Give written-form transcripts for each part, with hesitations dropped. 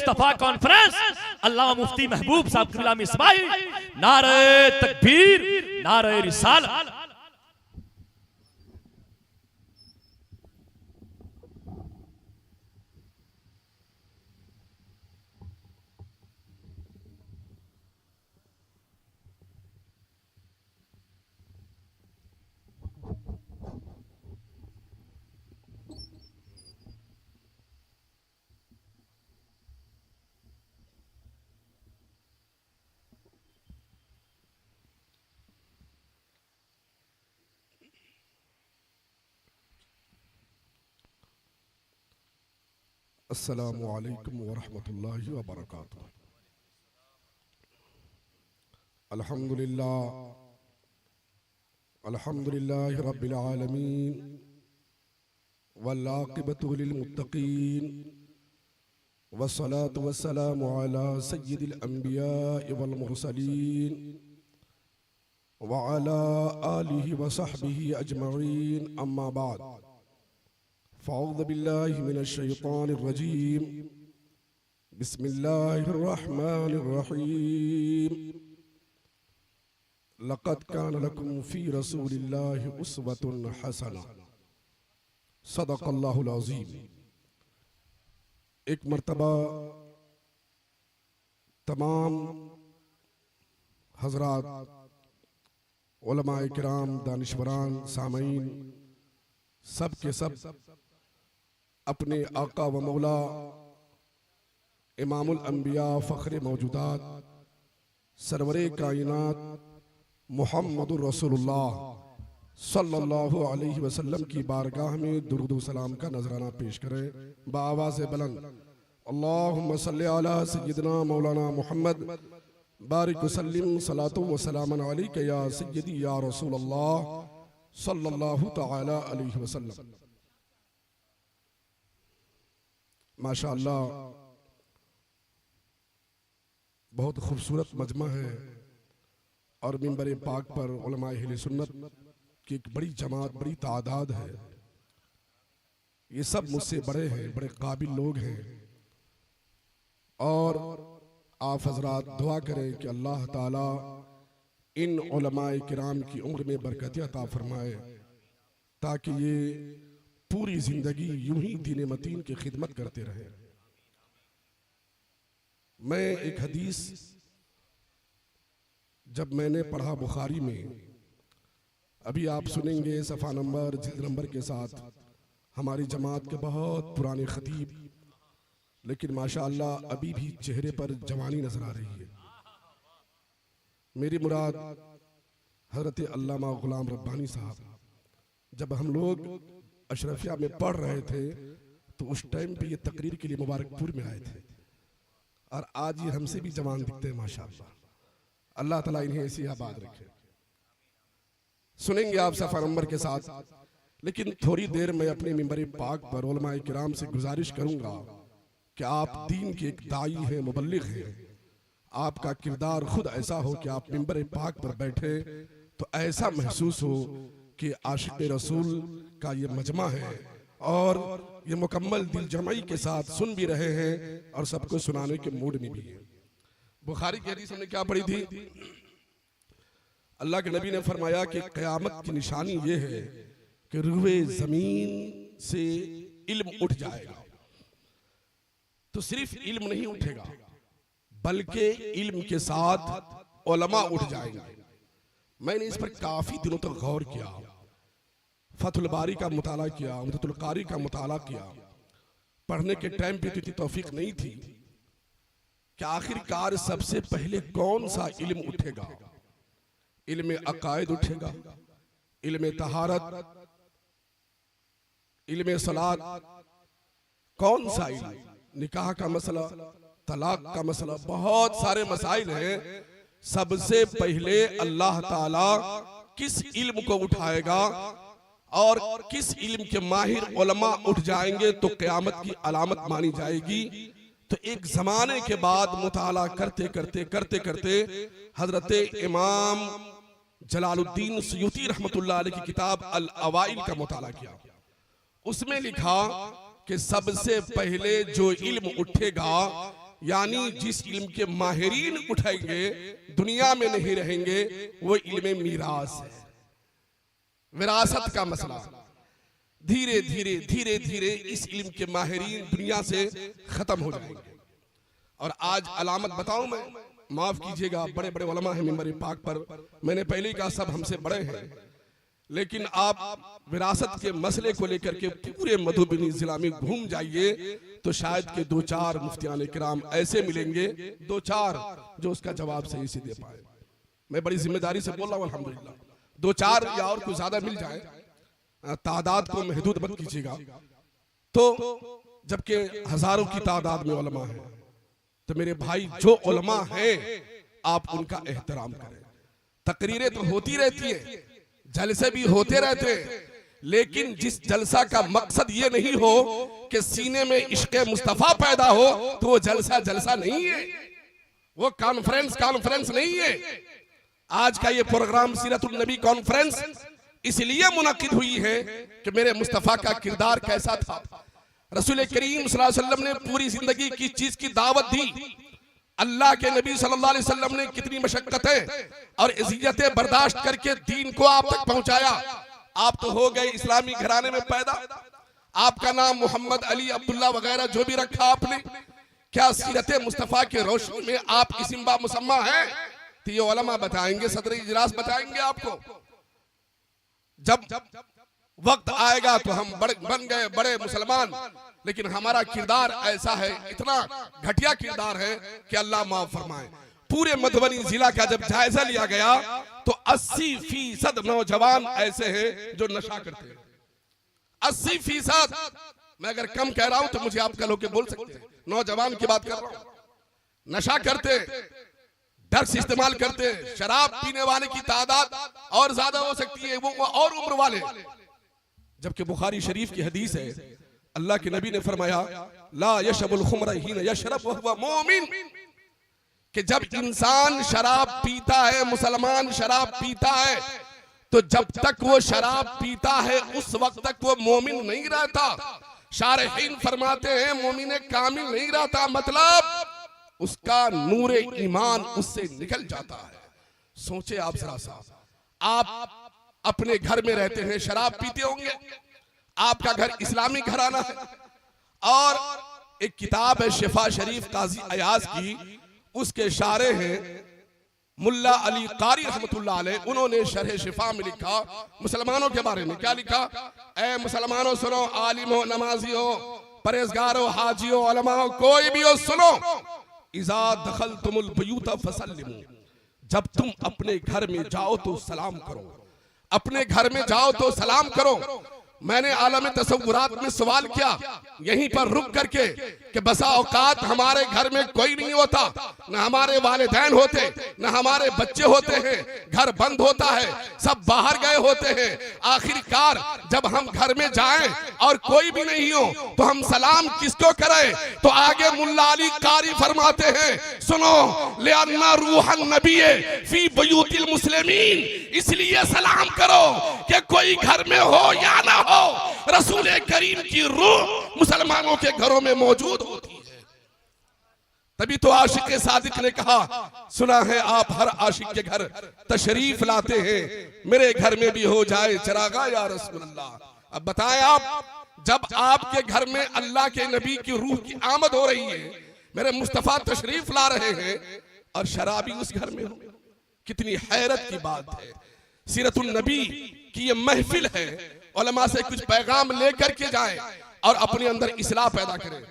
Mustafa conference, अल्लामा मुफ्ती महबूब साहब क़िबला इस्माइल, नारे तकबीर, नारे रिसालत। अस्सलामु अलैकुम वरहमतुल्लाहि वबरकातुहू। अल्हम्दुलिल्लाहि रब्बिल आलमीन वल आक़िबतु लिल मुत्तक़ीन वस्सलातु वस्सलामु अला सय्यिदिल अंबिया'i वल मुरसलीन व अला आलिहि व सहबिहि अजमईन, अम्मा बाद। फ़अऊज़ु बिल्लाहि मिनश शैतानिर रजीम, बिस्मिल्लाहिर रहमानिर रहीम। लक़द कान लकुम फ़ी रसूलिल्लाहि उस्वतुन हसना, सदक़ल्लाहुल अज़ीम। एक मर्तबा तमाम हज़रात, उलमाए किराम, दानिशवरान, सामईन सब के सब अपने आका व मौला इमामुल अंबिया फ़ख्र मौजूदात सरवरे कायनात मुहम्मदुर रसूलुल्लाह सल्लल्लाहु अलैहि वसल्लम की बारगाह में दुरूद व सलाम का नजराना पेश करें बाआवाज़ बुलंद। अल्लाहुम्मा सल्लि अला सय्यिदिना मौलाना मुहम्मद बारिक वसल्लिम सलातो व सलामन अलैका या सय्यदी या रसूलल्लाह सल्लल्लाहु तआला अलैहि वसल्लम। माशाअल्लाह, बहुत खूबसूरत मजमा है और मिंबर पाक पर उलमाए अहले सुन्नत की एक बड़ी जमात, बड़ी तादाद है। ये सब मुझसे बड़े हैं, बड़े काबिल लोग हैं और आप हजरात दुआ करें कि अल्लाह ताला इन उलमाए किराम की उम्र में बरकत अता फरमाए ताकि ये पूरी जिंदगी यूं ही दीन मतीन की खिदमत करते रहे। मैं एक हदीस जब मैंने पढ़ा बुखारी में, अभी आप सुनेंगे सफ़ा नंबर जिल्द नंबर के साथ, हमारी जमात के बहुत पुराने खतीब, लेकिन माशाअल्लाह अभी भी चेहरे पर जवानी नजर आ रही है। मेरी मुराद हज़रत अल्लामा गुलाम रब्बानी साहब, जब हम लोग अशरफिया में पढ़ रहे थे तो उस टाइम पे ये तकरीर के लिए मुबारकपुर में आए थे और आज ये हमसे भी जवान दिखते हैं माशाअल्लाह। अल्लाह ताला इन्हें ऐसी आबाद रखे। सुनेंगे आप सफ़ा नंबर के साथ, लेकिन थोड़ी देर में अपने मिंबर पाक पर उलमाए किराम से गुजारिश करूंगा कि आप दीन के एक दाई हैं, मुबल्लिग हैं। आपका किरदार खुद ऐसा हो कि आप मिंबर पाक पर बैठे तो ऐसा महसूस हो कि आशिक़ रसूल का ये मजमा है और ये मुकम्मल दिल जमाई के साथ सुन भी रहे हैं और सबको सुनाने के मूड में भी है। बुखारी की हदीस हमने क्या पढ़ी थी? अल्लाह के नबी ने फरमाया कि क़यामत की निशानी ये है कि रूहे ज़मीन से इल्म उठ जाएगा। तो सिर्फ इल्म नहीं उठेगा बल्कि इल्म के साथ उलमा उठ जाएंगे। मैंने इस पर काफी दिनों तक गौर किया, फतहुल बारी का मुताला किया, उम्दतुल कारी का मुताला किया। पढ़ने के टाइम पे तो इतनी तौफीक नहीं थी कि आखिरकार सबसे पहले कौन सा इल्म उठेगा। इल्म अकायद उठेगा, इल्म तहारत, इल्म सलात, कौन सा इल्म, निकाह का मसला, तलाक का मसला, बहुत सारे मसाइल हैं। सबसे पहले अल्लाह ताला किस इल्म को उठाएगा और किस इल्म के माहिर उलमा उठ जाएंगे तो क़यामत की अलामत मानी जाएगी। तो एक जमाने के बाद मुताला करते करते करते करते हजरत इमाम जलालुद्दीन सुयूती रहमतुल्लाह अलैह की किताब अल अवाइल का मुताला किया। उसमें लिखा कि सबसे पहले जो इल्म उठेगा यानी जिस इल्म के माहिरीन उठाएंगे दुनिया में नहीं रहेंगे, वो इल्म मीरास है, विरासत का मसला। धीरे धीरे धीरे धीरे इस इल्म के माहिरीन दुनिया से खत्म हो जाएंगे। और आज अलामत बताऊं मैं, माफ कीजिएगा, बड़े बड़े उलमा हैं मिंबर पाक पर, मैंने पहले ही कहा सब हमसे बड़े हैं, लेकिन आप विरासत के मसले को लेकर के पूरे मधुबनी जिला में घूम जाइए तो शायद के 2-4 मुफ्तियान किराम ऐसे मिलेंगे, 2-4 जो उसका जवाब सही से दे पाए। मैं बड़ी जिम्मेदारी से बोल रहा हूँ, अल्हम्दुलिल्लाह 2-4 या और कुछ ज्यादा मिल जाए, तादाद को महदूद मत कीजिएगा। तो जबकि हजारों की तादाद में उलमा है, तो मेरे भाई जो उलमा है आप उनका एहतराम करें। तकरीरें तो होती रहती है, जलसे भी होते रहते हैं, लेकिन जिस जलसा का मकसद ये नहीं हो कि सीने में इश्क़े मुस्तफा पैदा हो, तो वो जलसा जलसा नहीं है, वो कॉन्फ्रेंस नहीं है। आज का ये प्रोग्राम सीरतुल नबी कॉन्फ्रेंस इसलिए मुनक्किद हुई है कि मेरे मुस्तफा का किरदार कैसा था। रसूल करीम सल्लल्लाहु अलैहि वसल्लम ने पूरी जिंदगी की चीज की दावत दी। अल्लाह के नबी सल्लल्लाहु अलैहि वसल्लम ने कितनी मशक्कतें और इज़्ज़तें बर्दाश्त करके दीन को आप तक पहुंचाया। आप तो हो गए इस्लामी घराने में पैदा, आपका नाम मोहम्मद, अली, अब्दुल्ला वगैरह जो भी रखा आपने, क्या सीरत मुस्तफा के रोशनी में आप इस्म मुसम्मा है? तो ये उलमा बताएंगे, सदर इजलास बताएंगे आपको। जब वक्त आएगा तो हम बन गए बड़े मुसलमान, लेकिन हमारा किरदार ऐसा है, इतना घटिया किरदार है कि अल्लाह माफ फरमाए। पूरे मधुबनी जिला का जब जायजा लिया गया तो 80% नौजवान ऐसे हैं जो नशा करते हैं। 80%। मैं अगर कम कह रहा हूं तो मुझे आप कल होके बोल सकते हैं, नौजवान की बात कर रहा हूं। नशा करते, ड्रग्स इस्तेमाल करते, शराब पीने वाले की तादाद और ज्यादा हो सकती है, वो और उम्र वाले। जबकि बुखारी शरीफ की हदीस है, अल्लाह के नबी ने फरमाया ला यशरबुल खुमरा हीन यशरब वहुवा मोमिन, कि जब इंसान शराब पीता है, मुसलमान शराब पीता है, तो जब तक वो शराब पीता है उस वक्त तक वो मोमिन नहीं रहता। शारहीन फरमाते हैं मोमिन कामिल नहीं रहता, मतलब उसका नूरे ईमान उससे निकल जाता है। सोचे आप जरा सा, आप अपने घर में रहते हैं, शराब पीते होंगे, आपका घर इस्लामी घराना है, और एक किताब है शिफा शरीफ काजी अयाज की, उसके शारे हैं मुल्ला अली कारी रहमतुल्लाह अलैह। उन्होंने शरह शिफा में लिखा मुसलमानों के बारे में, क्या लिखा? ऐ मुसलमानों सुनो, आलिम हो, नमाजी हो, परहेजगार हो, हाजी हो, उलमा हो, कोई भी हो, सुनो, इज़ा दखलतुमुल बुयूत फसल्लिमू, जब तुम अपने घर में जाओ तो सलाम करो, अपने घर में जाओ तो सलाम करो। मैंने आलम तसव्वुरात में सवाल किया यहीं पर रुक करके कि बसा औकात हमारे घर में कोई नहीं होता, न हमारे वालिदैन होते, न हमारे बच्चे होते हैं, घर बंद होता है, सब बाहर गए होते हैं। आखिरकार जब हम घर में जाएं और कोई भी नहीं हो तो हम सलाम किसको करें? तो आगे मुल्ला अली कारी फरमाते हैं, सुनो, लिअन्ना रूहन नबी फी बुयूतिल मुस्लिमीन, इसलिए सलाम करो कि कोई घर में हो या ना हो, रसूल करीम की रूह मुसलमानों के घरों में मौजूद होती है। तभी तो आशिक सादिक ने कहा, सुना है आप हर आशिक के घर तशरीफ लाते हैं, मेरे घर में भी हो जाए चिरागा या रसूल अल्लाह। अब बताएं आप, जब आपके घर में अल्लाह के नबी की रूह की आमद हो रही है, मेरे मुस्तफा तशरीफ ला रहे हैं, और शराबी उस घर में हो, कितनी हैरत की बात है। सीरतुल नबी की ये महफिल है, उलमा से कुछ पैगाम लेकर के जाएं और अपने अंदर इस्लाह पैदा करें।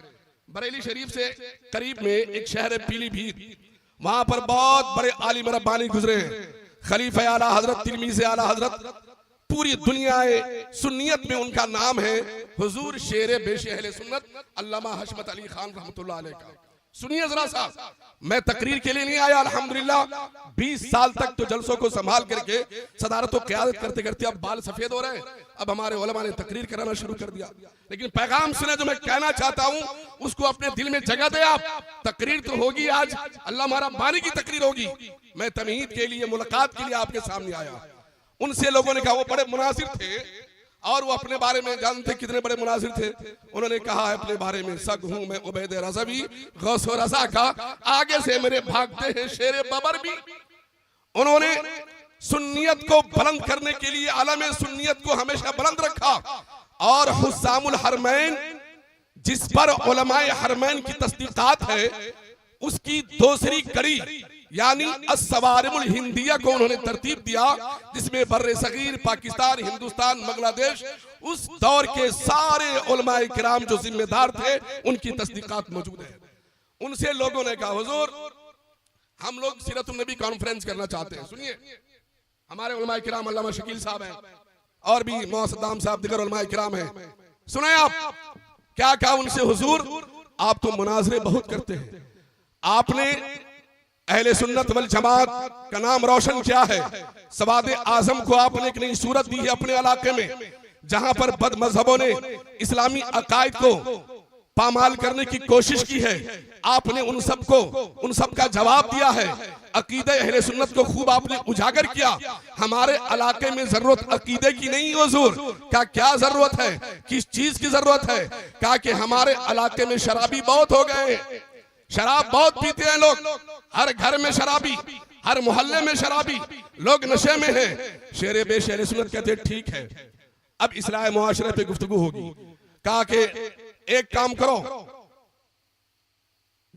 बरेली शरीफ से करीब में एक शहर है पीलीभीत, वहां पर बहुत बड़े आलिम रब्बानी गुजरे हैं, खलीफा आला हजरत, तिलमीज़े आला हजरत, पूरी दुनिया सुन्नियत में उनका नाम है हुजूर शेर बेशे अहले सुन्नत अल्लामा हशमत अली खान रहमतुल्लाह अलैह का। सुनिए जरा सा, मैं तकरीर के लिए नहीं आया, अल्हम्दुलिल्लाह 20 साल तक तो जलसों को संभाल करके सदारत और क़यादत करते करते अब बाल सफेद हो रहे हैं, अब हमारे उलमा ने तकरीर कराना शुरू कर दिया। लेकिन पैगाम सुने जो मैं कहना चाहता हूं उसको अपने दिल में जगह दे आप। तकरीर तो होगी आज, अल्लाह हमारा बानी की तकरीर होगी। मैं तमहीद के लिए, मुलाकात के लिए आपके सामने आया। उनसे लोगों ने कहा, वो बड़े मुनासिर थे, और वो अपने बारे में जानते कितने बड़े मुनाजिर थे। उन्होंने कहा है अपने बारे में, सग हूं मैं उबैद रज़वी गौस रज़ा का, आगे से मेरे भागते हैं शेर बबर भी। उन्होंने सुन्नियत को बुलंद करने के लिए आलम सुन्नियत को हमेशा बुलंद रखा। और हुस्सामुल हरमैन जिस पर उलमाए हरमैन की तस्दीकात है, उसकी दूसरी कड़ी यानी अस्सवारिमुल हिंदिया को उन्होंने तरतीब दिया, जिसमें बर्रे सगीर, पाकिस्तान, हिंदुस्तान, बांग्लादेश, उस दौर के सारे उलमाए किराम जो जिम्मेदार थे उनकी तस्दीकात मौजूद है। उनसे लोगों ने कहा हुजूर हम लोग सीरतुन नबी कॉन्फ्रेंस करना चाहते हैं। सुनिए, हमारे उलमाए किराम अल्लामा शकील साहब हैं और भी मौसद्दाम साहब दिगर उलमाए किराम हैं। सुने आप क्या कहा उनसे, हुजूर आप तो मुनाजरे बहुत करते हैं, आपने अहले सुन्नत वल जमात का नाम रोशन किया है, सवाद आजम को आपने एक नई सूरत दी है अपने इलाके में, जहां पर बद मजहबों ने इस्लामी अकायद को पामाल करने की कोशिश की है, आपने उन सब का जवाब दिया है। अकीदे अहले सुन्नत को खूब आपने उजागर किया। हमारे इलाके में जरूरत अकीदे की नहीं हुजूर, क्या जरूरत है, किस चीज की जरूरत है? कहा कि हमारे इलाके में शराबी बहुत हो गए हैं, शराब बहुत पीते हैं लोग, हर घर में शराबी, हर मोहल्ले में शराबी, लोग नशे में हैं। शेरे बेश अहले सुन्नत कहते ठीक है, अब इस्लाह मुआशरे पे गुफ्तगू होगी। कहा कि एक काम करो,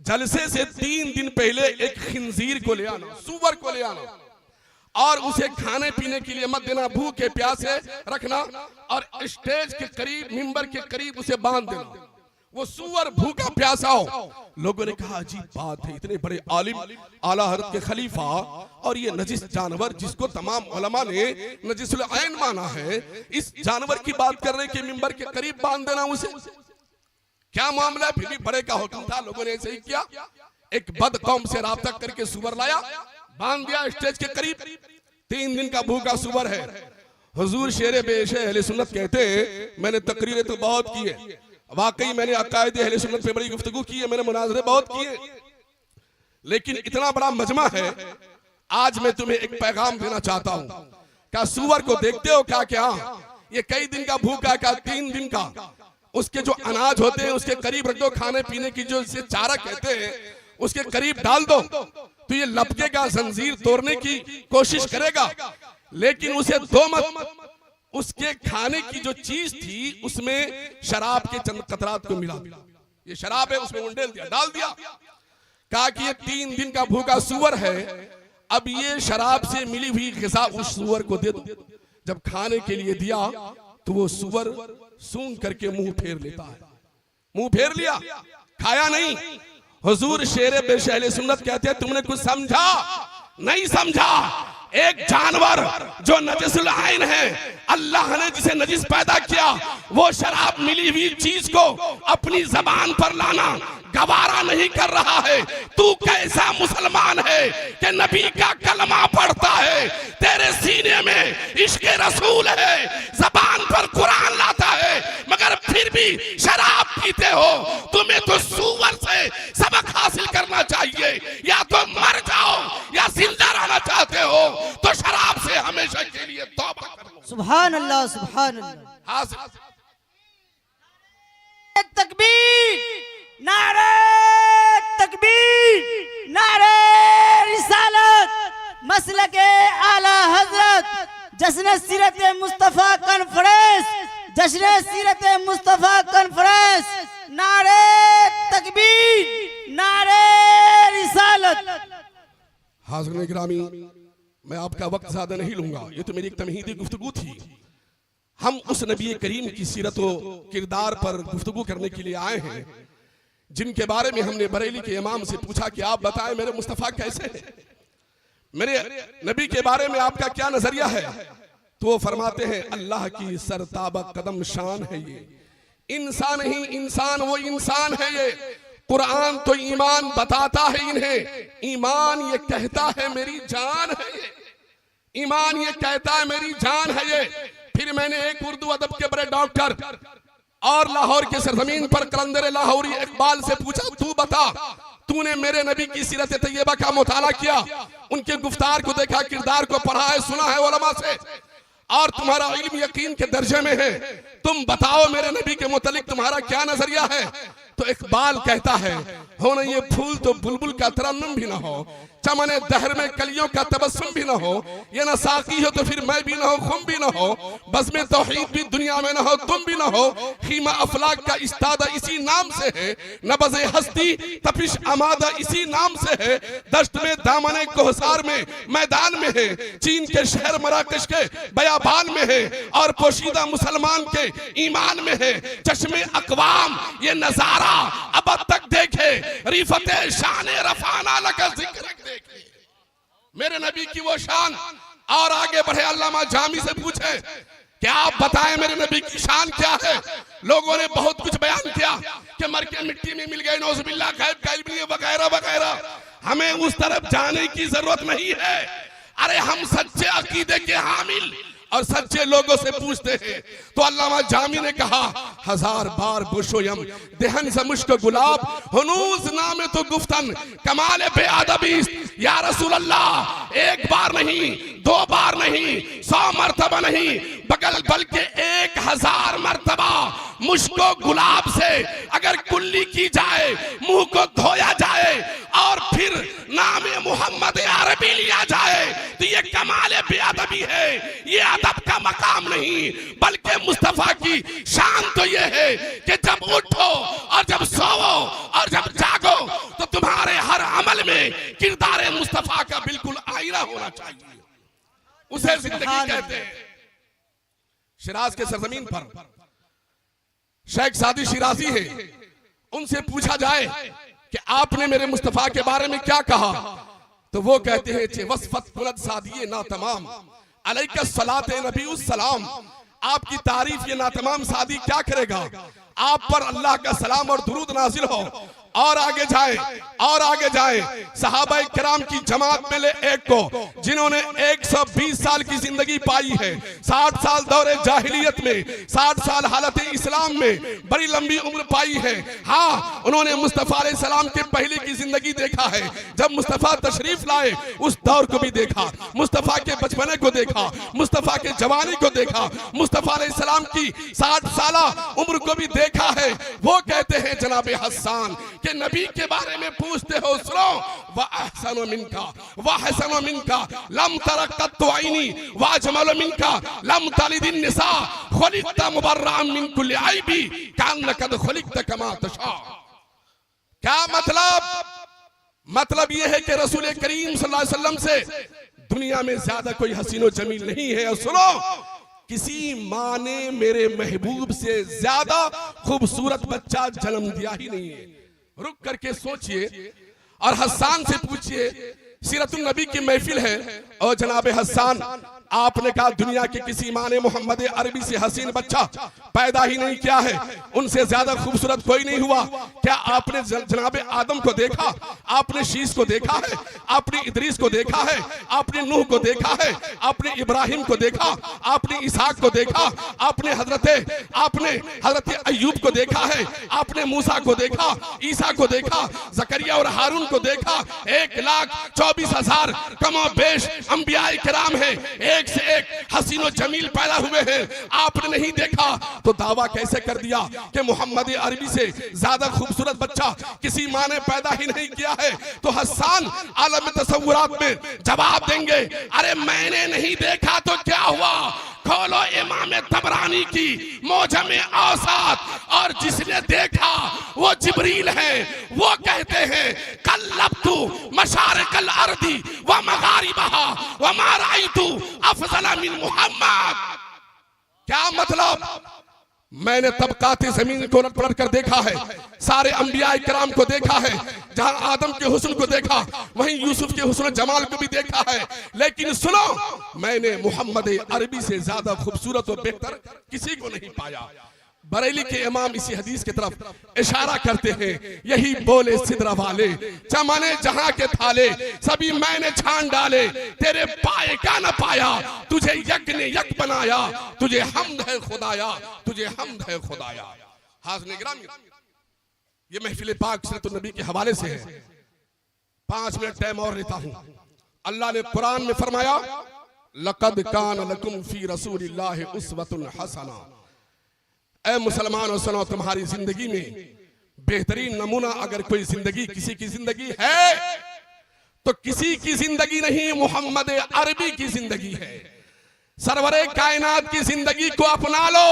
जलसे से 3 दिन पहले एक खिंजीर को ले आना, सूअर को ले आना, और उसे खाने पीने के लिए मत देना, भूखे प्यासे रखना, और स्टेज के करीब, मिंबर के करीब उसे बांध देना, वो सूअर भूखा प्यासा हो। लोगों ने कहा अजीब बात है, इतने बड़े आलिम, आला हज़रत के खलीफा, और ये नजिस जानवर जिसको तमाम उलमा ने नजिसुल ऐन माना है, इस जानवर की बात कर रहे कि मिंबर के करीब बांध देना उसे, क्या मामला है? फिर भी बड़े का हुक्म था, लोगों ने ऐसे ही किया। एक बद कौम से राब्ता करके सूअर लाया, बांध दिया स्टेज के करीब। 3 दिन का भूखा सूअर है। हुजूर शेरे बेश अहले सुन्नत कहते हैं मैंने तकरीरें तो बहुत की है, वाकई मैंने अकायद अहले सुन्नत पे बड़ी गुफ्तगू की है, मैंने मुनाजरे बहुत किए, लेकिन इतना बड़ा मजमा है, आज मैं तुम्हें एक पैगाम देना चाहता हूं। क्या सूअर को देखते हो? क्या ये कई दिन का भूखा, क्या 3 दिन का? उसके जो अनाज होते हैं उसके करीब रख दो, खाने पीने की जो इसे चारा कहते हैं उसके करीब डाल दो, तो ये लपकेगा, जंजीर तोड़ने की कोशिश करेगा, लेकिन उसे दो मत। उसके खाने की जो चीज थी उसमें शराब के चंद कतरात को मिला, ये शराब है, उसमें उंडेल दिया, डाल दिया। कहा कि ये 3 दिन का भूखा सूअर है, अब ये शराब से मिली हुई ग़िज़ा उस सूअर को दे दो। जब खाने के लिए दिया तो वो सूअर सूंघ करके मुंह फेर लेता है, मुंह फेर लिया, खाया नहीं। हुजूर शेरे बेश अहले सुन्नत कहते हैं तुमने कुछ समझा? नहीं समझा। एक जानवर जो नजिसुल ऐन है, अल्लाह ने जिसे नजिस पैदा किया, वो शराब मिली हुई चीज को अपनी जबान पर लाना गवारा नहीं कर रहा है। तू कैसा मुसलमान है कि नबी का कलमा पढ़ता है, तेरे सीने में इश्क रसूल है, जबान पर कुरान लाता है, मगर फिर भी शराब पीते हो। तुम्हें तो सूअर से सबक हासिल करना चाहिए, या तो मर जाओ या जिंदा रहना चाहते हो तो शराब से हमेशा के लिए तौबा कर लो। सुभान अल्लाह, सुभान अल्लाह। तकबीर, नारे तकबीर, नारे रिसालत, मसलके आला हजरत, जश्न सीरत मुस्तफा कॉन्फ्रेंस, जश्न सीरत मुस्तफा कॉन्फ्रेंस, नारे तकबीर, नारे रिसालत। हाज़िरीन गिरामी, मैं आपका वक्त ज्यादा नहीं लूंगा, ये तो मेरी एक तमहीदी गुफ्तगू थी। हम उस नबी करीम की सीरत व किरदार पर गुफ्तगू करने के लिए आए हैं, जिनके बारे में हमने बरेली के इमाम से पूछा कि आप बताएं मेरे मुस्तफ़ा कैसे हैं, मेरे नबी के बारे में आपका क्या नजरिया है? तो वो फरमाते हैं अल्लाह की सरताबा कदम शान है ये, इंसान ही इंसान, वो इंसान है ये। कुरान तो ईमान बताता है इन्हें, ईमान ये कहता है मेरी जान है ये, ईमान ये कहता है मेरी जान है ये। फिर मैंने एक उर्दू अदब के बड़े डॉक्टर और लाहौर के सरजमीन पर कलंदर लाहौरी इकबाल से पूछा, तू बता, तूने मेरे नबी की सीरत तैयबा का मुताला किया, उनके गुफ्तार को देखा, किरदार को पढ़ा है, सुना है उलमा से, और तुम्हारा इल्म यकीन के दर्जे में है, तुम बताओ मेरे नबी के मुतालिक तुम्हारा क्या नजरिया है। तो इकबाल कहता है, हो ना ये फूल तो बुलबुल का तरन्नुम भी ना हो, चमने दहर में कलियों का तबस्सुम भी ना हो, ये ना साकी हो तो फिर मैं भी ना हो, खुम भी ना हो, बस में तौहीद भी दुनिया में ना हो, तुम भी ना हो, खीमा अफलाक का इस्तादा इसी नाम से है, नबज़े हस्ती तपिश अमादा इसी नाम से है, दश्त में दामने कोहसार में मैदान में है, चीन के शहर मराकश के बयाबान में है, और पोशीदा मुसलमान के ईमान में है। चश्मे अकवाम ये नजारा अब तक देखे, रिफते शान रफाना लगा जिक्र देखे, मेरे नबी की वो शान। और आगे बढ़े अल्लामा जामी से पूछे कि आप बताएं मेरे नबी की शान क्या है। लोगों ने बहुत कुछ बयान किया कि मर के मिट्टी में मिल गए, नौजुबिल्लाह, गैब का इल्म नहीं, वगैरह वगैरह। हमें उस तरफ जाने की जरूरत नहीं है। अरे हम सच्चे अकीदे के हामिल और सच्चे लोगों से पूछते हैं। तो अल्लामा जामी ने कहा, हजार बार बुशोयम देहन से मुश्क गुलाब, हुनूज नामे तो गुफ्तन कमाल बेअदबी। या रसूल अल्लाह, एक बार नहीं, दो बार नहीं, 100 मर्तबा नहीं, बल्कि 1000 मर्तबा मुश्को गुलाब से अगर कुल्ली की जाए, मुंह को धोया जाए और फिर नामे मोहम्मद अरबी लिया जाए, तो ये कमाल बेअदबी है। ये अदब का मकाम नहीं, बल्कि मुस्तफा की शान तो ये है कि जब उठो और जब सोओ और जब जागो तो तुम्हारे हर अमल में किरदार मुस्तफा का बिल्कुल आईना होना चाहिए। उसे जिंदगी कहते हैं। शिराज के सरजमीन पर शेख सादी शिराजी है, उनसे पूछा जाए कि आपने मेरे मुस्तफा के बारे में क्या कहा, तो वो कहते हैं चे वसफत बुलंद सादिये ना तमाम अलैका सलाते नबी उस सलाम। आपकी तारीफ ये नातमाम सादी क्या करेगा, आप पर अल्लाह का सलाम और दुरूद नाजिल हो। और आगे जाए और आगे जाए, सहाबाए किराम की जमात में ले एक को जिन्होंने 120 साल की जिंदगी पाई है, 60 साल दौरे जाहिलियत में, 60 साल हालत इस्लाम में, बड़ी लंबी उम्र पाई है। हाँ, उन्होंने मुस्तफा अलैहि सलाम के पहले की जिंदगी देखा है, जब मुस्तफा तशरीफ लाए उस दौर को भी देखा, मुस्तफा के बचपने को देखा, मुस्तफा के जवानी को देखा, मुस्तफा अलैहि सलाम की 60 साला उम्र को भी देखा है। वो कहते हैं जनाबे हसन कि नबी के बारे में पूछते हो, सुनो, वअहसनु मिनका वअहसनु मिनका लम तरक़त आईनी वअजमल मिनका लम तलिदिन निसा खुलिक़त मुबर्रअन मिन कुल्लि ऐबी कअन्नका खुलिक़त कमा तशा। क्या मतलब ये है कि रसूल करीम सल्लल्लाहु अलैहि वसल्लम से दुनिया में ज्यादा कोई हसीनो जमील नहीं है। और सुनो, किसी माँ ने मेरे महबूब से ज्यादा खूबसूरत बच्चा जन्म दिया ही नहीं है। रुक करके सोचिए और हसन से पूछिए, सीरतुन नबी की महफिल है और जनाबे हसन आपने कहा दुनिया के किसी माँ ने मोहम्मद अरबी से हसीन बच्चा पैदा ही नहीं किया है, उनसे ज्यादा खूबसूरत कोई नहीं हुआ। क्या आपने जनाबे आदम को देखा, आपने शीश को देखा है, आपने इदरीस को देखा है, आपने नूह को देखा है, आपने इब्राहिम को देखा, आपने इसहाक को देखा, आपने हजरत अय्यूब को देखा है, आपने मूसा को देखा, ईसा को देखा, जकरिया और हारून को देखा। 1,24,000 कमो बेश अंबियाए किराम है, एक से एक हसीनो जमील पैदा हुए हैं, आपने नहीं देखा तो दावा कैसे कर दिया कि मोहम्मद अरबी से ज्यादा खूबसूरत बच्चा किसी माँ ने पैदा ही नहीं किया है। तो हसन आलम तसव्वुरात में जवाब देंगे, अरे मैंने नहीं देखा तो क्या हुआ, खोलो इमाम तबरानी की मौजम औसात, और जिसने देखा वो जिब्रील है। वो कहते हैं कल्लब्तु मशारिकल अर्दी व मगारिबहा व मा राइतु अफज़ल मिन मुहम्मद। क्या मतलब, मैंने तबकात जमीन को उलट पलट कर देखा है, सारे अंबिया किराम को देखा है, जहां आदम के हुस्न को देखा वहीं यूसुफ के हुस्न जमाल को भी देखा है, लेकिन सुनो, मैंने मोहम्मद अरबी से ज्यादा खूबसूरत और बेहतर किसी को नहीं पाया। बरेली के इमाम इसी हदीस की तरफ इशारा करते हैं, यही बोले सिदरा वाले चमने जहां के थाले सभी मैंने छान डाले, तेरे पाए का न पाया, तुझे यक ने यक बनाया, तुझे हम्द है खुदाया, तुझे हम्द है खुदाया। हाज़िरीन गिरामी, ये महफिल पाक सीरत नबी के हवाले से है। 5 मिनट टाइम और लेता हूं। अल्लाह ने कुरान में फरमाया लक़द कान लकुम फी रसूलिल्लाहि उस्वतुन हसना। ऐ मुसलमानों सुनो, तुम्हारी जिंदगी में बेहतरीन नमूना अगर कोई जिंदगी किसी की जिंदगी है तो किसी की जिंदगी नहीं, मोहम्मद अरबी की जिंदगी है। सरवरे कायनात की जिंदगी को अपना लो।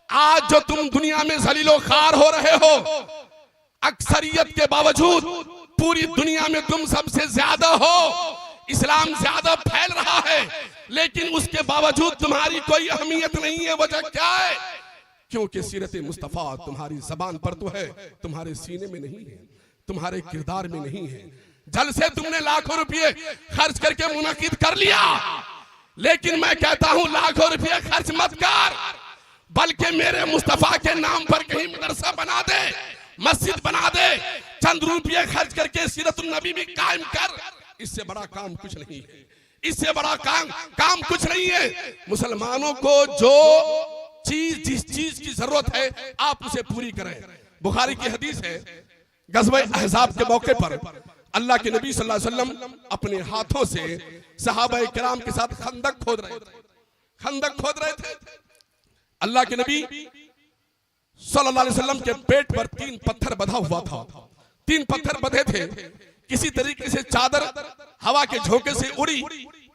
आज जो तुम दुनिया में जलीलो खार हो रहे हो, अक्सरियत के बावजूद पूरी दुनिया में तुम सबसे ज्यादा हो, इस्लाम ज्यादा फैल रहा है, लेकिन उसके बावजूद तुम्हारी कोई अहमियत नहीं है। वजह क्या है? क्योंकि सीरत मुस्तफा तुम्हारी जबान पर तो है, तुम्हारे सीने में नहीं है, तुम्हारे किरदार में नहीं है। जलसे तुमने लाखों रुपये खर्च करके मुनकिद कर लिया, लेकिन मैं कहता हूं लाखों रुपये खर्च मत कर, बल्कि मेरे मुस्तफा के नाम पर कहीं मदरसा बना दे, मस्जिद बना दे, चंद रुपये खर्च करके सीरतुन नबी भी कायम कर। इससे बड़ा काम कुछ नहीं है, इससे बड़ा काम कुछ नहीं है। मुसलमानों को जो चीज जिस चीज की जरूरत है आप उसे पूरी करें। बुखारी की हदीस है, गज़वे अहज़ाब के मौके पर अल्लाह के नबी सल्लल्लाहु अलैहि वसल्लम अपने हाथों से सहाबाए किराम के साथ खंदक खोद रहे थे। अल्लाह के नबी सल्लल्लाहु अलैहि वसल्लम के पेट पर 3 पत्थर बंधा हुआ था। 3 पत्थर बंधे थे। किसी तरीके से चादर हवा के झोंके से उड़ी।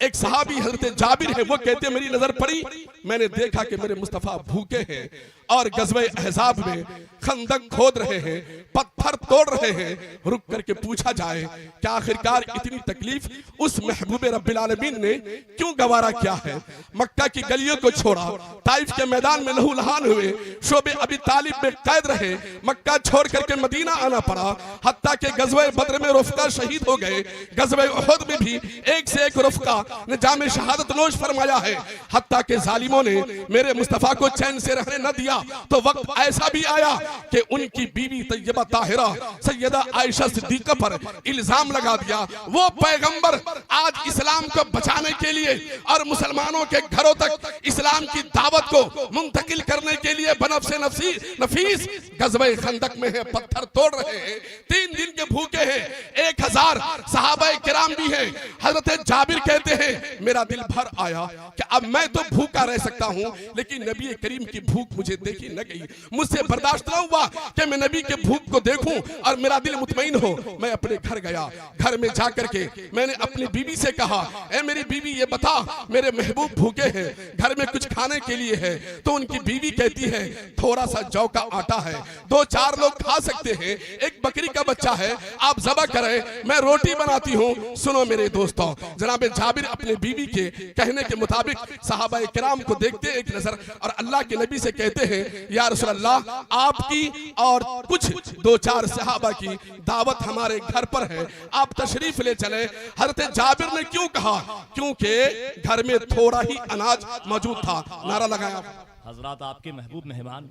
एक सहाबी हजरत जाबिर है, वो कहते मेरी नजर पड़ी, मैंने देखा कि मेरे मुस्तफा भूखे हैं और गज़वे अहज़ाब में खंदक खोद रहे हैं, पत्थर तोड़ रहे हैं। रुक करके पूछा जाए कि आखिरकार इतनी तकलीफ उस महबूब रब्बिल आलमीन ने क्यों गवारा किया है? मक्का की गलियों को छोड़ा, ताइफ के मैदान में लहूलुहान हुए, शोबे अबी तालिब में कैद रहे, मक्का छोड़ करके मदीना आना पड़ा, हत्ता के गज़वे बद्र में रुफ़का शहीद हो गए, गज़वे उहद में भी एक से एक रुफ़का ने जामे शहादत नोश फरमाया है। हत्ता के जालिमों ने मेरे मुस्तफा को चैन से रहने न दिया, तो वक्त ऐसा भी आया कि उनकी बीवी तैयबा ताहिरा सैयदा आयशा सिद्दीक़ा पर इल्जाम लगा दिया। वो पैगंबर आज इस्लाम को बचाने के लिए और मुसलमानों के घरों तक इस्लाम की दावत को मुंतकिल करने के लिए बनफ्से नफीस गज़वे खंदक में है, पत्थर तोड़ रहे हैं, 3 दिन के भूखे हैं, 1000 सहाबाए किराम भी हैं। हजरत जाबिर कहते हैं मेरा दिल भर आया कि अब मैं तो भूखा रह सकता हूं, लेकिन नबी करीम की भूख मुझे देखी न गई, मुझसे बर्दाश्त न हुआ कि मैं नबी के भूख को देखूं और मेरा दिल मुतमईन हो। मैं अपने घर गया, घर में जाकर के मैंने अपनी बीवी से कहा, ए मेरी बीवी ये बता मेरे महबूब भूखे हैं, घर में कुछ खाने के लिए है? तो उनकी बीवी कहती है थोड़ा सा जौ का आटा है, 2-4 लोग खा सकते हैं, एक बकरी का बच्चा है, आप ज़बह करें, मैं रोटी बनाती हूँ। सुनो मेरे दोस्तों, जनाब जाबिर अपने बीवी के कहने के मुताबिक सहाबाए किराम को देखते एक नजर और अल्लाह के नबी से कहते हैं या रसूल अल्लाह, आपकी और कुछ 2-4 सहाबा की दावत हमारे घर पर है, आप तशरीफ ले चले। हजरत जाबिर ने क्यों कहा? क्योंकि घर में थोड़ा ही अनाज मौजूद था। नारा लगाया। हजरत आपके महबूब मेहमान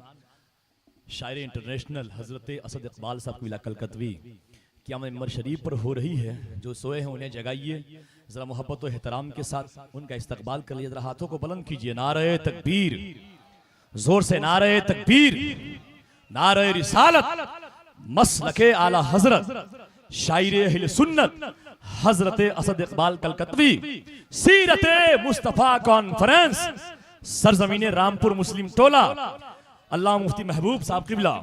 शायर इंटरनेशनल हजरत असद इकबाल साहब की कलकतवी क्या मेंबर शरीफ पर हो रही है, जो सोए हैं उन्हें जगाइए, जरा मोहब्बत और एहतराम के साथ उनका इस्तकबाल कर लीजिए, जरा हाथों को बुलंद कीजिए। नारे तकबीर, जोर से नारे तकबीर, नारे रिसालत, मसलके आला हजरत, शायर अहले सुन्नत हजरत असद इकबाल कलकतवी, सीरत मुस्तफा कॉन्फ्रेंस, सरजमीन रामपुर मुस्लिम टोला, अल्लाह मुफ्ती महबूब साहब किबला।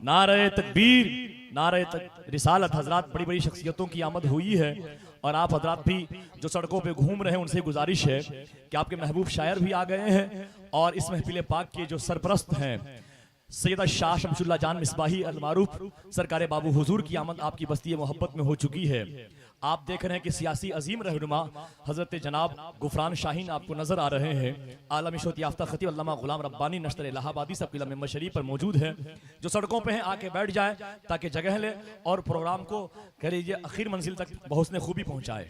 नारे तकबीर, नारे रिसालत। हजरात बड़ी बड़ी शख्सियतों की आमद हुई है और आप हजरात भी जो सड़कों पे घूम रहे हैं उनसे गुजारिश है कि आपके महबूब शायर भी आ गए हैं और इस महफिल पाक के जो सरपरस्त हैं सैयदा शाह शमसुल्लाह जान मिसबाही अलमारूफ सरकार बाबू हुजूर की आमद आपकी बस्ती मोहब्बत में हो चुकी है। आप देख रहे हैं कि सियासी अजीम रहनुमा हजरत जनाब गुफरान शाहीन आपको नजर आ रहे हैं। आलमी शोहरत याफ्ता खतीब अल्लामा गुलाम रब्बानी नश्तर इलाहाबादी सब किला मेंबर शरीफ पर मौजूद है, जो सड़कों पे हैं आके बैठ जाए ताकि जगह ले और प्रोग्राम को कह लीजिए आखिर मंजिल तक बहुस्ने खूबी पहुंचाए।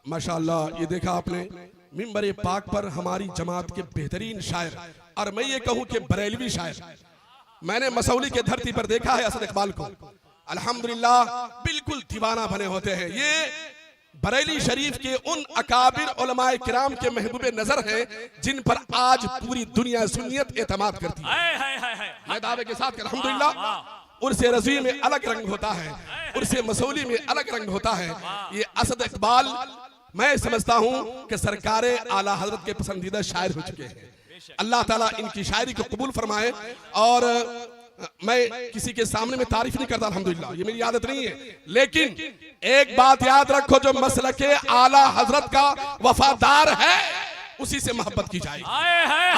माशाअल्लाह, ये देखा आपने मिंबर पाक पर हमारी जमात के बेहतरीन शायर, और मैं ये कहूं कि बरेलवी शायर मैंने मसौली के धरती पर देखा है असद इकबाल को, अल्हम्दुलिल्लाह बिल्कुल दीवाना बने होते हैं। ये बरेली शरीफ के उन अकाबिर उलमाए किराम के महबूबे नजर हैं जिन पर आज पूरी दुनिया सुन्नियत एतमाद करती है। मैं दावे के साथ अल्हम्दुलिल्लाह उर्से रज़वी में अलग रंग होता है, उर्से मसौली में अलग रंग होता है। ये असद इकबाल मैं समझता हूं कि सरकार आला हजरत के पसंदीदा शायर हो चुके हैं। अल्लाह ताला इनकी शायरी को कबूल फरमाए। और मैं किसी के सामने में तारीफ नहीं करता, अल्हम्दुलिल्लाह, ये मेरी आदत नहीं है। लेकिन एक बात याद रखो, जो मसलके आला हजरत का वफादार है उसी से मोहब्बत की जाएगी,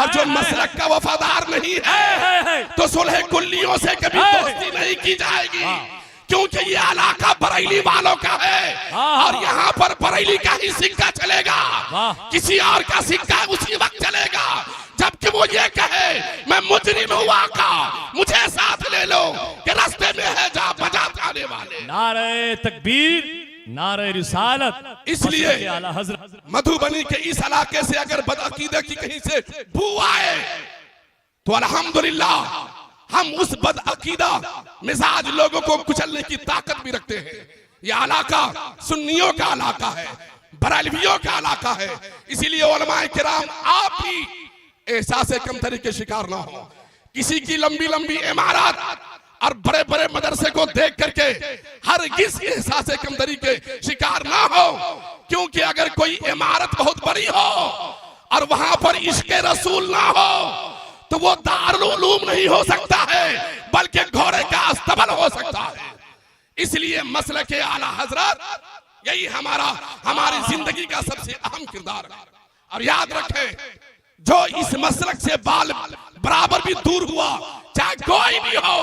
और जो मसलक का वफादार नहीं है तो सुलह कुल्लियों से कभी दोस्ती नहीं की जाएगी, क्योंकि ये इलाका बरेली वालों का है और यहाँ पर बरेली का ही सिक्का चलेगा, किसी और का सिक्का उसी वक्त चलेगा जबकि वो ये कहे मैं मुजरिम हुआ का, मुझे साथ ले लो कि रास्ते में है जा बजाते आने वाले। नारे तकबीर, नारे रिसालत। इसलिए आला हजरत मधुबनी के इस इलाके से अगर बदअकीदे की कहीं से बू आए तो अल्हम्दुलिल्लाह हम उस बदअकीदा मिजाज लोगों को कुचलने की ताकत भी रखते हैं। यह इलाका सुन्नियों का इलाका है, बरेलवियों का इलाका है। इसीलिए उलमाए किराम आप भी एहसास कमतरी के शिकार ना हो। किसी की लंबी लंबी इमारत और बड़े बड़े मदरसे को देख करके हरगिज़ एहसास कमतरी के शिकार ना हो, क्योंकि अगर कोई इमारत बहुत बड़ी हो और वहां पर इश्क़े रसूल ना हो तो वो दारुल उलूम नहीं हो सकता है, बल्कि घोड़े का अस्तबल हो सकता है। इसलिए मसलके आला हजरत यही हमारी जिंदगी का सबसे अहम किरदार है। और याद रखें, जो इस मसलक से बाल बराबर भी दूर हुआ, चाहे कोई भी हो,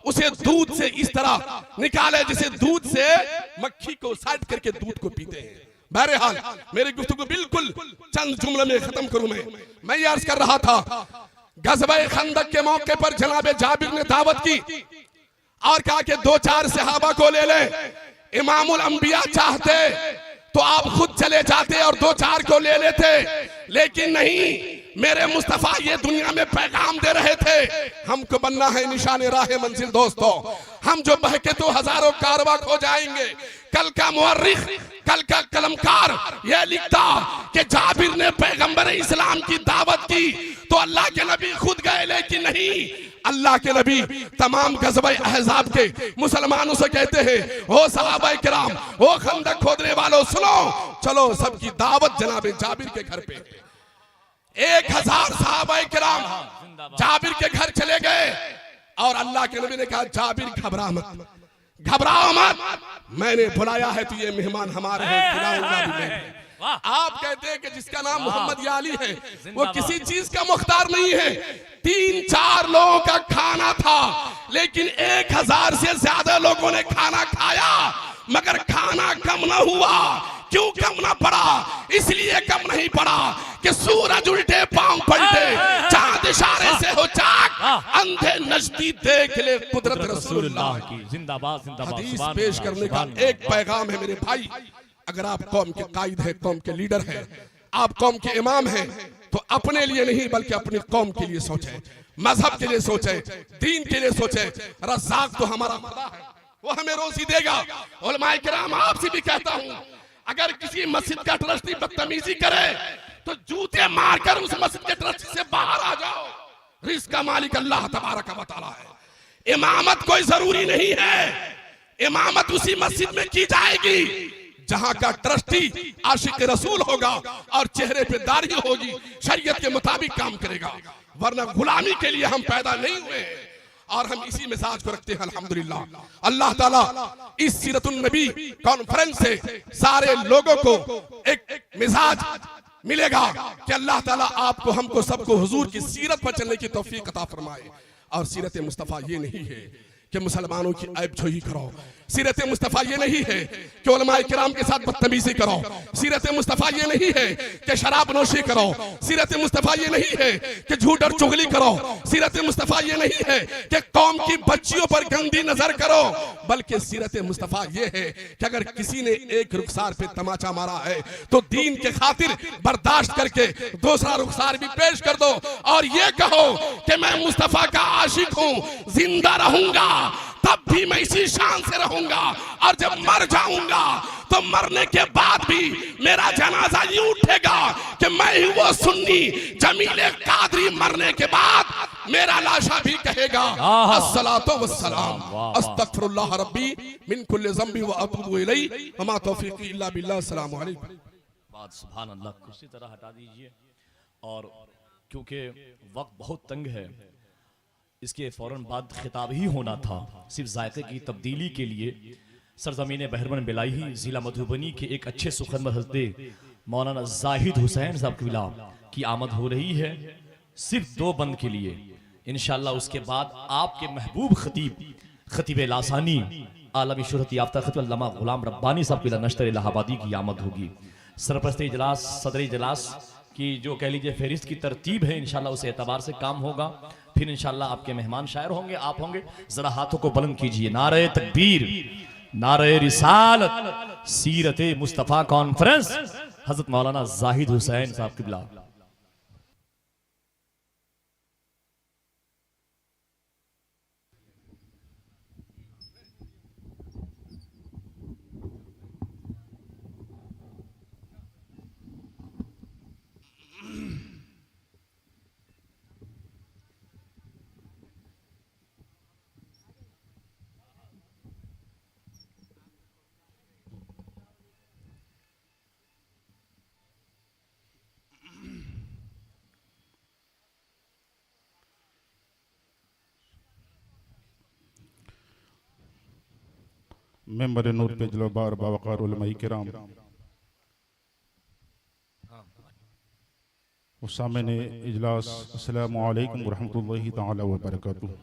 उसे दूध से इस तरह निकाले जैसे दूध से मक्खी को साइड करके दूध को पीते हैं। बहरहाल मेरी गुफ्तगू बिल्कुल चंद जुमले में खत्म करूं। मैं ये अर्ज कर रहा था, गज़वे खंदक के मौके पर जनाब जाबिर ने दावत की और कहा कि 2-4 सहाबा को ले ले। इमामुल अंबिया चाहते तो आप खुद चले जाते और 2-4 को ले लेते, लेकिन नहीं, मेरे मुस्तफा ये दुनिया में पैगाम दे रहे थे, हमको बनना है निशाने राह मंजिल। दोस्तों, हम जो बहके तो हजारों कारवा खो जाएंगे। कल का मुअर्रिख, कल का कलमकार ये लिखता कि जाबिर ने पैगंबर इस्लाम की दावत की तो अल्लाह के नबी खुद गए, लेकिन नहीं, अल्लाह के नबी तमाम गज़वे अहज़ाब के मुसलमानों से कहते हैं, ओ सहाबाए किराम, ओ खंदक खोदने वालों, सुनो, चलो सबकी दावत जनाब जाबिर के घर पे। 1000 सहाबाए किराम जाबिर के घर चले गए और अल्लाह के नबी ने कहा, जाबिर घबरा मत, घबराओ मत, मैंने बुलाया है तो ये मेहमान हमारे हैं, खिलाऊंगा भी मैं। आप कहते हैं कि जिसका नाम मोहम्मद या अली है वो किसी चीज का मुख्तार नहीं है। 3-4 लोगों का खाना था, लेकिन 1000 से ज्यादा लोगों ने खाना खाया, मगर खाना कम न हुआ। क्यों कम ना पड़ा? इसलिए कम नहीं पड़ा कि सूरज उल्टे पांव पलटे, चांद इशारे से हो चाक, अंधे नजदी देख ले कुदरत रसूलुल्लाह की। जिंदाबाद जिंदाबाद। हदीस पेश करने का एक पैगाम है मेरे भाई, अगर आप कौम के कायद है, कौम के लीडर है, आप कौम के इमाम हैं, तो अपने लिए नहीं बल्कि अपनी कौम के लिए सोचे, मजहब के लिए सोचे, दीन के लिए सोचे। रज़्ज़ाक़ तो हमारा खुदा है, वो हमें रोजी देगा। उलमाए किराम आपसे भी कहता हूँ, अगर किसी मस्जिद का ट्रस्टी बदतमीजी करे तो जूते मारकर उस मस्जिद के ट्रस्टी से बाहर आ जाओ। रिज़्क़ का मालिक अल्लाह तबारक व तआला है। इमामत कोई जरूरी नहीं है, इमामत उसी मस्जिद में की जाएगी जहां का ट्रस्टी आशिक रसूल होगा और चेहरे पे दाढ़ी होगी, शरीयत के मुताबिक काम करेगा, वरना गुलामी के लिए हम पैदा नहीं हुए और हम इसी मिजाज को रखते हैं। अल्हम्दुलिल्लाह अल्लाह ताला इस सीरतुन नबी कॉन्फ्रेंस से सारे लोगों को एक मिजाज मिलेगा कि अल्लाह ताला आपको, हमको, सबको हुजूर की सीरत पर चलने की तौफीक अता फरमाए। और सीरत मुस्तफ़ा ये नहीं है कि मुसलमानों की ऐबजोही करो, सीरत मुस्तफ़ा ये नहीं है कि उलमाए किराम के साथ बदतमीजी करो, सीरत मुस्तफ़ा ये नहीं है कि शराब नोशी करो, सीरत मुस्तफ़ा ये नहीं है कि झूठ और चुगली करो, सीरत मुस्तफ़ा ये नहीं है कि कौम की बच्चियों पर गंदी नजर करो, बल्कि सीरत मुस्तफ़ा ये है कि अगर किसी ने एक रुखसार पे तमाचा मारा है तो दीन के खातिर बर्दाश्त करके दूसरा रुखसार भी पेश कर दो और ये कहो कि मैं मुस्तफ़ा का आशिक हूं, जिंदा रहूंगा तब भी मैं इसी शान से रहूंगा, और जब मर जाऊंगा तो मरने के बाद भी मेरा जनाजा यूं उठेगा कि मैं ही वो सुन्नी जमीले कादरी, मरने के बाद मेरा लाशा भी कहेगा अस्सलातु वस्सलाम अस्तगफिरुल्लाह रब्बी मिन कुल्ली ज़ंबि व अतूबु इलैहि व मा तौफीक़ी इल्ला बिल्लाह। अस्सलामु अलैकुम। बाद सुभान अल्लाह किसी तरह हटा दीजिए। और क्योंकि वक्त बहुत तंग है, इसके फौरन बाद खिताब ही होना था। सिर्फ जायके की तब्दीली के लिए सरजमीन बहरमन बिलाही जिला मधुबनी के एक अच्छे सुखनमत हज़रत मौलाना जाहिद हुसैन साहब की आमद हो रही है, सिर्फ 2 बंद के लिए इंशाअल्लाह। उसके बाद आपके महबूब खतीब लासानी आलमी शोहरत याफ्ता खतीब अल्लामा गुलाम रब्बानी साहब की नश्तर इलाहाबादी की आमद होगी। सरपरस्त इजलास सदर इजलास की जो कह लीजिए फहरिस्त की तरतीब है, इंशाल्लाह उस एतबार से काम होगा। फिर इंशाल्लाह आपके मेहमान शायर होंगे, आप होंगे। जरा हाथों को बुलंद कीजिए, नारे तकबीर, नारे रिसालत, सीरत मुस्तफ़ा कॉन्फ्रेंस, हजरत मौलाना जाहिद हुसैन साहब किबला। मेंबर नूर पे जलो बार बावकार उलमाई किराम, सामने इजलास, अस्सलामु अलैकुम व रहमतुल्लाहि तआला व बरकातुहू।